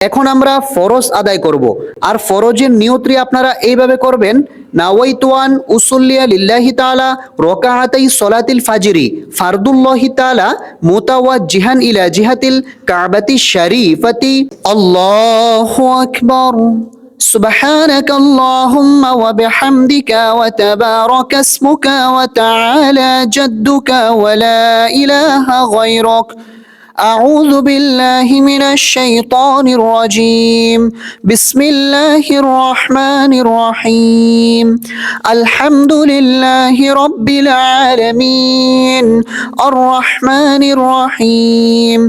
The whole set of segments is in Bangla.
এখন আমরা ফরজ আদায় করব। আর ফরজের নিয়তটি আপনারা এইভাবে করবেন, নাওয়াইতু আন উসাল্লিয়া লিল্লাহি তাআলা রাকাআতাই সলাতিল ফাজরি ফারদুল্লাহি তাআলা মুতাওয়াজ্জিহান ইলা জিহাতিল কাবাতি শরীফাতি। আল্লাহু আকবার। سبحانك اللهم وبحمدك وتبارك اسمك وتعالى جدك ولا إله غيرك أعوذ بالله من الشيطان الرجيم بسم الله الرحمن الرحيم الحمد لله رب العالمين الرحمن الرحيم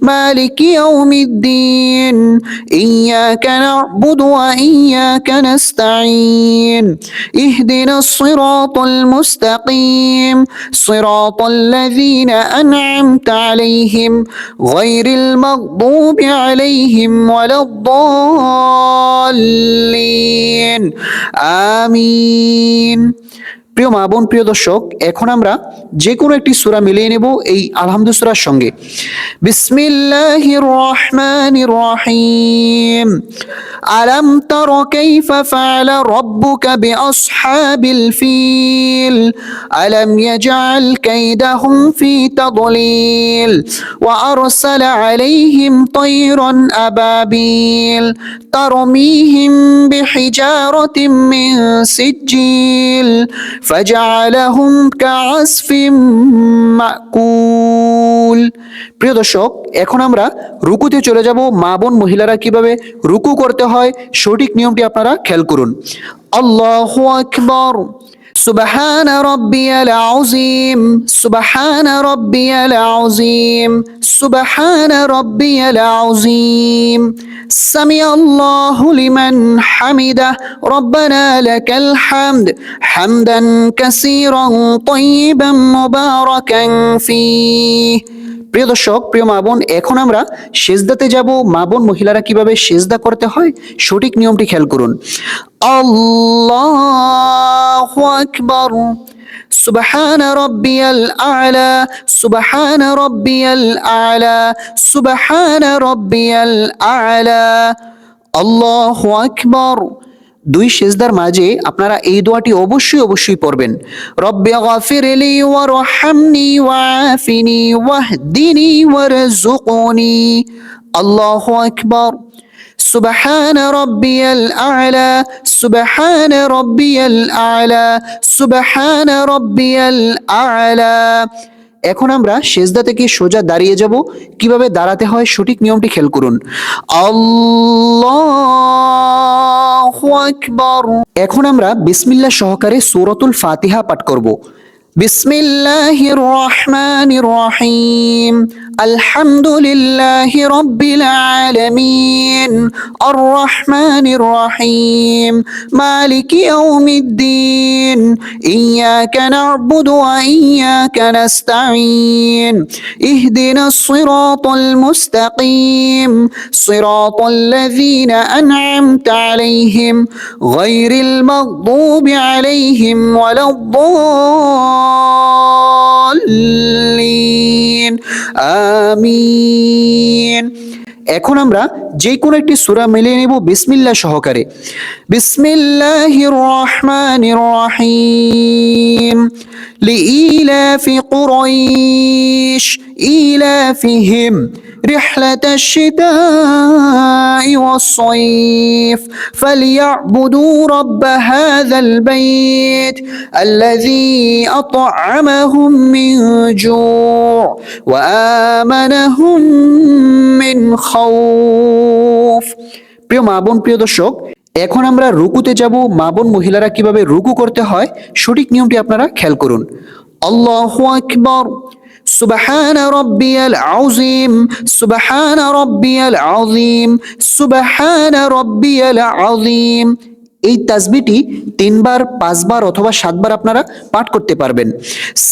مالك يوم الدين إياك نعبد وإياك نستعين اهدنا الصراط المستقيم صراط الذين أنعمت عليهم غير المغضوب عليهم ولا الضالين آمين। প্রিয় মা বোন, প্রিয় দর্শক, এখন আমরা যে কোনো একটি সূরা মিলিয়ে নেব এই আলহামদু সূরার সঙ্গে। বিসমিল্লাহির রহমানির রহিম। আলাম তারা কাইফা ফাআলা রাব্বুকা বিআসহাবিল ফিল আলাম ইয়াজআল কাইদাহুম ফি তাদলিল ওয়া আরসালা আলাইহিম তায়রান আবাবিল তারমিহিম বিহিজারাতিন মিন সিজ্জিল ফাজআলাহুম কাআসফিম মাকুল। প্রিয় দর্শক, এখন আমরা রুকুতে চলে যাব। মা বোন মহিলারা কিভাবে রুকু করতে হয় সঠিক নিয়মটি আপনারা খেয়াল করুন। আল্লাহু আকবার। سبحان ربي العظيم سبحان ربي العظيم سبحان ربي العظيم سمع الله لمن حمده ربنا لك الحمد حمدا كثيرا طيبا مباركا فيه। প্রিয় দর্শক, প্রিয় মা বোন, এখন আমরা সেজদাতে যাব। মা বোন মহিলারা কিভাবে সেজদা করতে হয় সঠিক নিয়মটি খেয়াল করুন। আল্লাহু আকবার। সুবহান রাব্বিয়াল আ'লা সুবহান রাব্বিয়াল আ'লা সুবহান রাব্বিয়াল আ'লা। আল্লাহু আকবার। দুই সেজদার মাঝে আপনারা এই দোয়াটি অবশ্যই পড়বেন। রব্বি গফিরলি ওয়ারহামনি ওয়াআফিনি ওয়াহদিনি ওয়ারযুকনি। আল্লাহু আকবার। সুবহান রাব্বিয়াল আ'লা সুবহান রাব্বিয়াল আ'লা সুবহান রাব্বিয়াল আ'লা। এখন আমরা সেজদা থেকে সোজা দাঁড়িয়ে যাব। কিভাবে দাঁড়াতে হয় সঠিক নিয়মটি খেয়াল করুন। আল্লাহু আকবার। এখন আমরা বিসমিল্লাহ সহকারে সূরাতুল ফাতিহা পাঠ করব। বিসমিল্লাহির রহমানির রহিম আলহামদুলিল্লাহি রাব্বিল আলামিন আর রহমানির রহিম মালিকি ইয়াউমিদ্দিন ইয়াকা না'বুদু ওয়া ইয়াকা নাস্তাঈন ইহদিনাস সিরাতাল মুস্তাকিম সিরাতাল লাযীনা আন'আমতা আলাইহিম গায়রিল মাগদুবি আলাইহিম ওয়ালাদ-দাল্লিন আমিন। এখন আমরা যে কোনো একটি সূরা মিলিয়ে নেব বিসমিল্লাহ সহকারে। বিসমিল্লাহির রহমানির রহিম লিইলাফি কুরাইশ ইলাফিহিম রিহলাতাশ শিতাই ওয়াস-সাইফ ফালইয়াবুদু রাব্ব হাযাল বাইত আল্লাযী আত'আমাহুম মিন জু' ওয়া আমানাহুম মিন খাউফ। প্রিয় মা বোন, প্রিয় দর্শক, এখন আমরা রুকুতে যাব। মা বোন মহিলারা কিভাবে রুকু করতে হয় সঠিক নিয়মটি আপনারা খেয়াল করুন। আল্লাহু আকবার। সুবহান রাব্বিয়াল আযীম সুবহান রাব্বিয়াল আযীম সুবহান রাব্বিয়াল আযীম। এই তাসবিহটি 3 বার 5 বার অথবা 7 বার আপনারা পাঠ করতে পারবেন।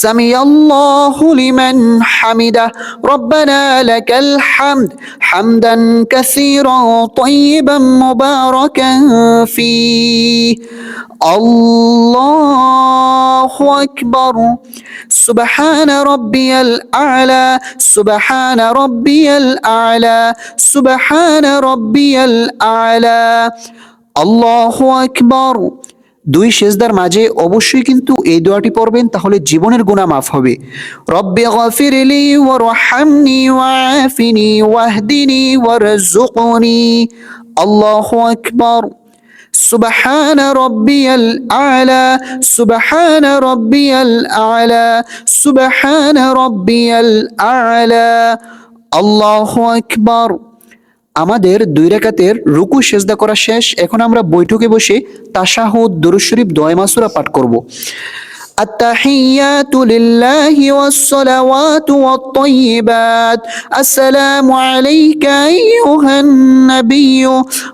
সামিআল্লাহু লিমান হামিদা রব্বানা লাকাল হামদ হামদান কাসীরান তাইয়িবান মুবারাকান ফীহ আল্লাহু আকবার সুবহানা রাব্বিয়াল আ'লা সুবহানা রাব্বিয়াল আ'লা সুবহানা রাব্বিয়াল আ'লা আল্লাহু আকবার। 2 সেজদার মাঝে অবশ্যই কিন্তু এই দোয়াটি পড়বেন, তাহলে জীবনের গুনাহ মাফ হবে। রব্বি গফিরলি ওয়ারহামনি ওয়াআফিনি ওয়াহদিনি ওয়ারযুকনি আল্লাহু আকবার। সুবহান রাব্বিয়াল আ'লা সুবহান রাব্বিয়াল আ'লা সুবহান রাব্বিয়াল আ'লা আল্লাহু আকবার। আমাদের 2 রাকাতের রুকু সেজদা করা শেষ। এখন আমরা বৈঠকে বসে তাশাহুদ, দুরূদ শরীফ, দোয়া মাসুরা পাঠ করব। التحيات لله والصلوات والطيبات السلام عليك أيها النبي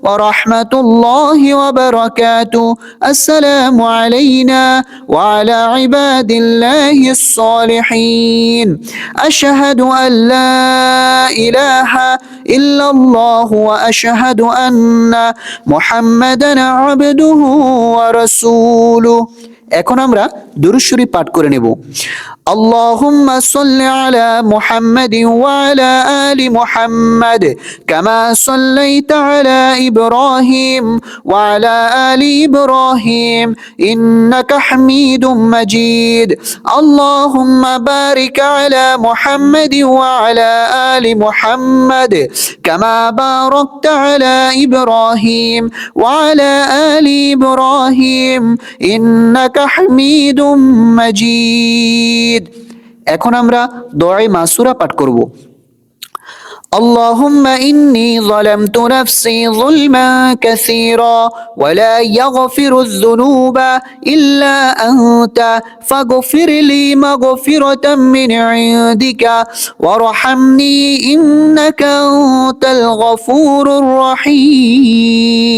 ورحمة الله وبركاته السلام علينا وعلى عباد الله الصالحين أشهد أن لا إله إلا الله وأشهد أن محمدا عبده ورسوله। এখন আমরা দুরূদ শরীফ পাঠ করে নেব। আল্লাহুম্মা সাল্লি আলা মুহাম্মাদিন ওয়া আলা আলি মুহাম্মাদ কামা সাল্লাইতা আলা ইব্রাহিম ওয়া আলা আলি ইব্রাহিম ইন্নাকা হামিদুম মাজিদ। আল্লাহুম্মা বারিক আলা মুহাম্মাদিন ওয়া আলা আলি মুহাম্মাদ কামা বারাকতা আলা ইব্রাহিম ওয়া আলা আলি ইব্রাহিম ইন্নাকা হামিদুম মাজিদ। এখন আমরা দোয়া মাসুরা পাঠ করব। اللهم إني ظلمت نفسي ظلما كثيرا ولا يغفر الذنوب إلا أنت فاغفر لي مغفرة من عندك وارحمني إنك أنت الغفور الرحيم।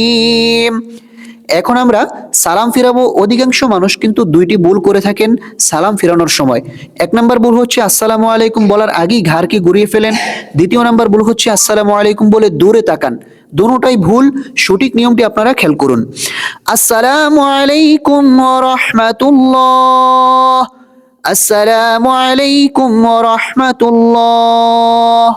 এখন আমরা সালাম ফিরাবো। অধিকাংশ মানুষ কিন্তু 2টি ভুল করে থাকেন সালাম ফিরানোর সময়। 1 নাম্বার ভুল হচ্ছে আসসালামু আলাইকুম বলার আগেই ঘাড়কে ঘুরিয়ে ফেলেন। 2য় নাম্বার ভুল হচ্ছে আসসালামু আলাইকুম বলে দূরে তাকান। দুটোটাই ভুল, সঠিক নিয়মটি আপনারা খেয়াল করুন। আসসালামু আলাইকুম ওয়া রাহমাতুল্লাহ, আসসালামু আলাইকুম ওয়া রাহমাতুল্লাহ।